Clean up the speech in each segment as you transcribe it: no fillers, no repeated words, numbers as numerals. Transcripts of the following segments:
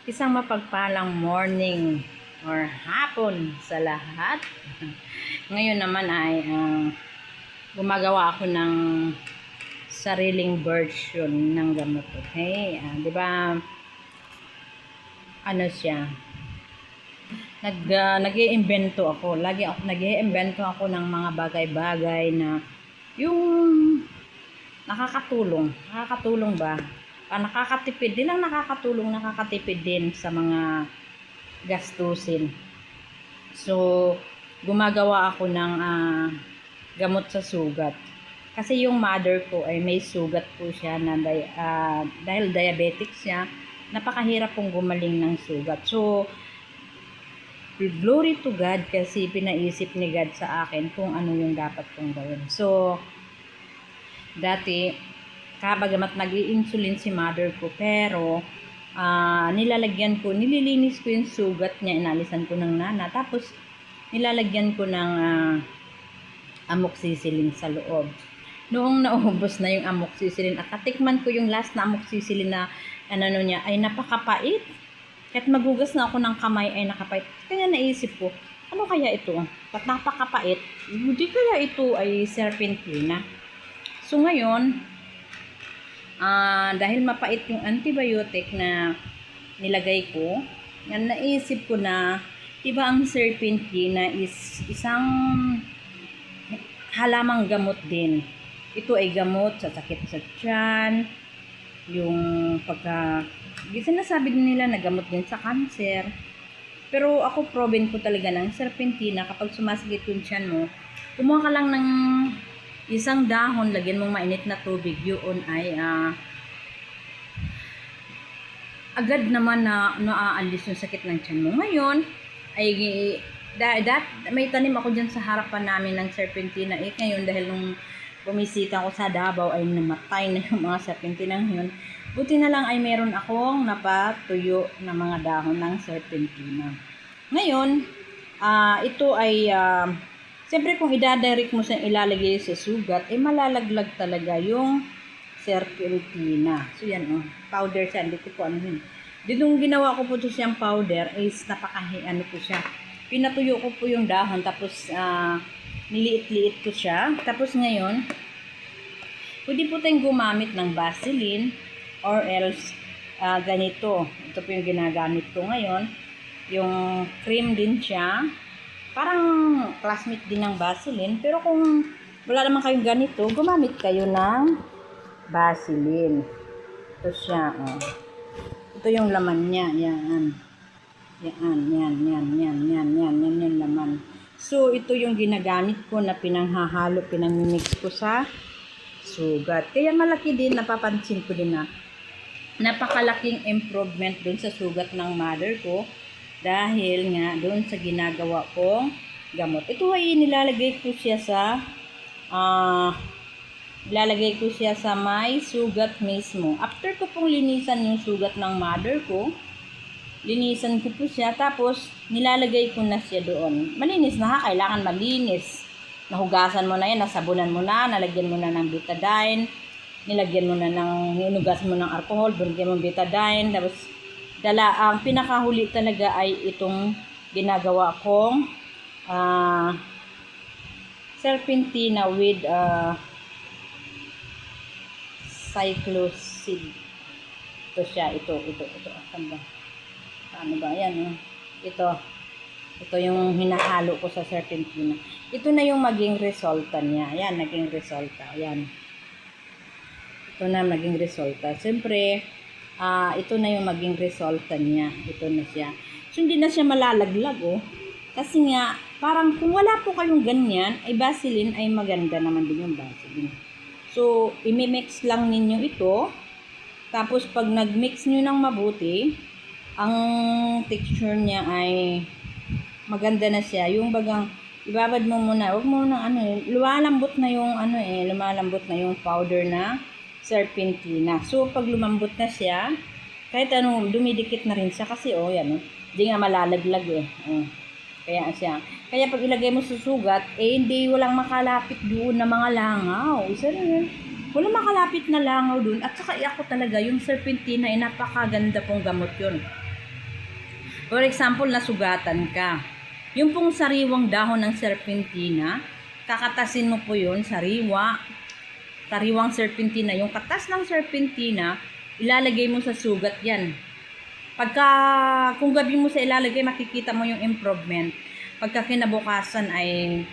Isang mapagpalang morning or hapon sa lahat. Ngayon naman ay gumagawa ako ng sariling version ng gamot. Okay? 'Di ba? Ano siya? Nag-iimbento ako. Lagi ako nag-iimbento ako ng mga bagay-bagay na yung nakakatulong. Nakakatulong ba? Nakakatipid din ang nakakatipid din sa mga gastusin. So, gumagawa ako ng gamot sa sugat. Kasi yung mother ko ay may sugat po siya na dahil diabetic siya, napakahirap pong gumaling ng sugat. So, glory to God kasi pinaisip ni God sa akin kung ano yung dapat kong gawin. So, dati, bagamat nag-i-insulin si mother ko, pero nililinis ko yung sugat niya, inalisan ko ng nana, tapos nilalagyan ko ng amoxicillin sa loob. Noong naubos na yung amoxicillin at natikman ko yung last na amoxicillin na niya, ay napakapait. Kahit magugas na ako ng kamay ay nakapait. Kaya naisip ko, ano kaya ito? At napakapait, hindi kaya ito ay serpentina? So ngayon, dahil mapait yung antibiotic na nilagay ko, naisip ko na, diba ang serpentina is isang halamang gamot din. Ito ay gamot sa sakit sa tiyan, yung sinasabi nila na gamot din sa cancer. Pero ako proven ko talaga ng serpentina, kapag sumasakit yung tiyan mo, kumuha ka lang ng isang dahon, lagyan mong mainit na tubig, yun ay agad naman na naaalis yung sakit ng tiyan mo. Ngayon, ay may tanim ako dyan sa harapan namin ng serpentina. Ngayon, dahil nung bumisita ako sa Davao, ay namatay na yung mga serpentina yun. Buti na lang ay meron akong napatuyo na mga dahon ng serpentina. Ngayon, ito ay siyempre kung idadirect mo sa ilalagay sa sugat, malalaglag talaga yung serpentina. So yan powder siya, hindi ko po ano yun. Ditong ginawa ko po ito siyang powder is po siya. Pinatuyo ko po yung dahon, tapos niliit-liit ko siya. Tapos ngayon, pwede po tayong gumamit ng Vaseline or else ganito. Ito po yung ginagamit ko ngayon. Yung cream din siya. Parang classmate din ng Vaseline. Pero kung wala naman kayong ganito, gumamit kayo ng Vaseline. Ito siya. Ito yung laman niya. Yan yung laman. So, ito yung ginagamit ko na pinanghahalo, pinamimix ko sa sugat. Kaya malaki din, napapansin ko din na napakalaking improvement dun sa sugat ng mother ko. Dahil nga doon sa ginagawa kong gamot. Ito ay nilalagay ko siya sa may sugat mismo. After ko pong linisan yung sugat ng mother ko, linisan ko po siya, tapos nilalagay ko na siya doon. Malinis na kailangan malinis. Nahugasan mo na yan, nasabunan mo na, nalagyan mo na ng betadine, hinugasan mo ng alcohol, binigyan mo betadine, tapos ang pinakahuli talaga ay itong ginagawa kong serpentina with cyclocid. Ito siya, ito. Ano ba? Ayan, Ito yung hinahalo ko sa serpentina. Ito na yung maging resulta niya. Ayan, naging resulta. Ayan. Ito na maging resulta. Siyempre, ito na yung maging resulta niya. Ito na siya. So, hindi na siya malalaglag, Kasi nga, parang kung wala po kayong ganyan, ay Vaseline ay maganda naman din yung Vaseline. So, imimix lang ninyo ito. Tapos, pag nagmix nyo ng mabuti, ang texture niya ay maganda na siya. Yung bagang, ibabad mo muna. Huwag mo nang lumalambot na yung powder na serpentina. So, pag lumambot na siya, kahit dumidikit na rin siya kasi, hindi nga malalaglag Kaya pag ilagay mo sa sugat, hindi walang makalapit doon na mga langaw. Isa rin yun. Walang makalapit na langaw doon. At saka ako talaga, yung serpentina ay napakaganda pong gamot yun. For example, nasugatan ka. Yung pong sariwang dahon ng serpentina, kakatasin mo po yun, sariwang serpentina. Yung katas ng serpentina, ilalagay mo sa sugat yan. Kung gabi mo sa ilalagay, makikita mo yung improvement. Pagka kinabukasan ay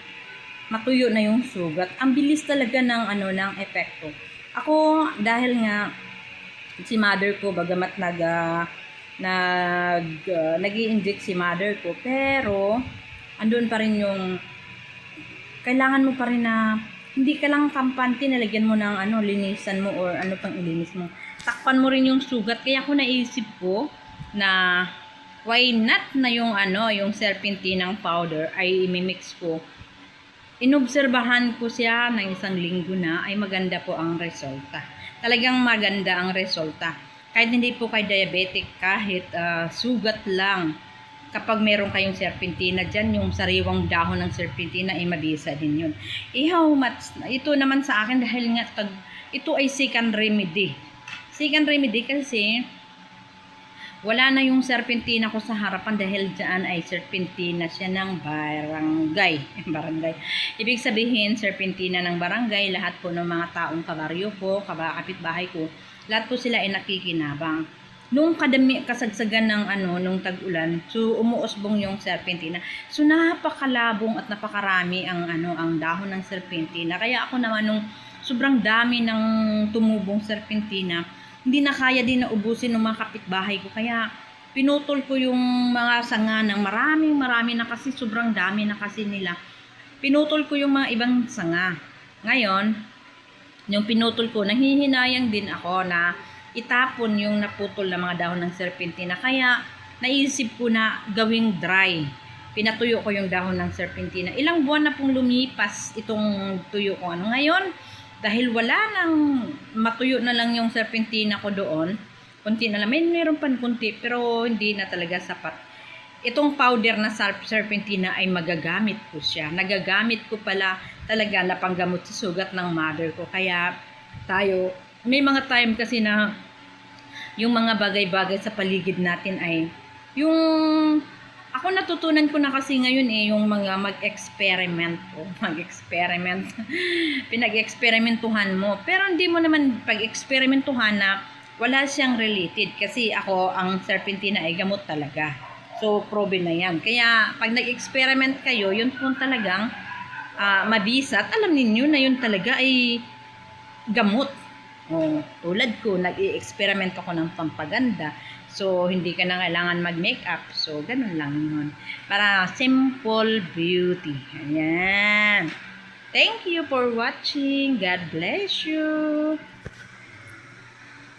matuyo na yung sugat. Ang bilis talaga ng epekto. Ako, dahil nga, si mother ko, bagamat nag-i-inject si mother ko, pero andun pa rin yung kailangan mo pa rin na hindi ka lang kampante, nalagyan mo ng linisan mo or ano pang ilinis mo. Takpan mo rin yung sugat. Kaya ako naisip ko na why not na yung serpentinang powder ay imimix ko. Inobserbahan ko siya ng isang linggo na ay maganda po ang resulta. Talagang maganda ang resulta. Kahit hindi po kayo diabetic, kahit sugat lang, kapag meron kayong serpentina dyan, yung sariwang dahon ng serpentina ay mabisa din yun. How much? Ito naman sa akin dahil nga ito ay second remedy. Second remedy kasi wala na yung serpentina ko sa harapan dahil dyan ay serpentina siya ng barangay. Barangay. Ibig sabihin, serpentina ng barangay, lahat po ng mga taong kabaryo ko, kapitbahay ko, lahat po sila ay nakikinabang. Nung kasagsagan ng nung tag-ulan, so umuusbong yung serpentina. So napakalabong at napakarami ang dahon ng serpentina. Kaya ako naman nung sobrang dami ng tumubong serpentina, hindi na kaya din na ubusin ng mga kapitbahay ko. Kaya pinutol ko yung mga sanga ng marami na kasi sobrang dami na kasi nila. Pinutol ko yung mga ibang sanga. Ngayon, yung pinutol ko, nanghihinayang din ako na itapon yung naputol na mga dahon ng serpentina. Kaya naisip ko na gawing dry. Pinatuyo ko yung dahon ng serpentina. Ilang buwan na pong lumipas itong tuyo ko. Ngayon, dahil wala nang matuyo na lang yung serpentina ko doon, konti na lang. Mayroon pa konti, pero hindi na talaga sapat. Itong powder na serpentina ay magagamit ko siya. Nagagamit ko pala talaga na panggamot sa sugat ng mother ko. Kaya may mga time kasi na yung mga bagay-bagay sa paligid natin ay ako natutunan ko na kasi ngayon yung mga mag-experiment. Pinag-experimentuhan mo. Pero hindi mo naman pag-experimentuhan na wala siyang related. Kasi ang serpentina ay gamot talaga. So, proven na yan. Kaya, pag nag-experiment kayo, yun po talagang mabisa at alam ninyo na yun talaga ay gamot. Tulad ko, nag-i-experiment ako ng pampaganda. So, hindi ka na kailangan mag-makeup. So, ganun lang yun. Para simple beauty. Ayan. Thank you for watching. God bless you.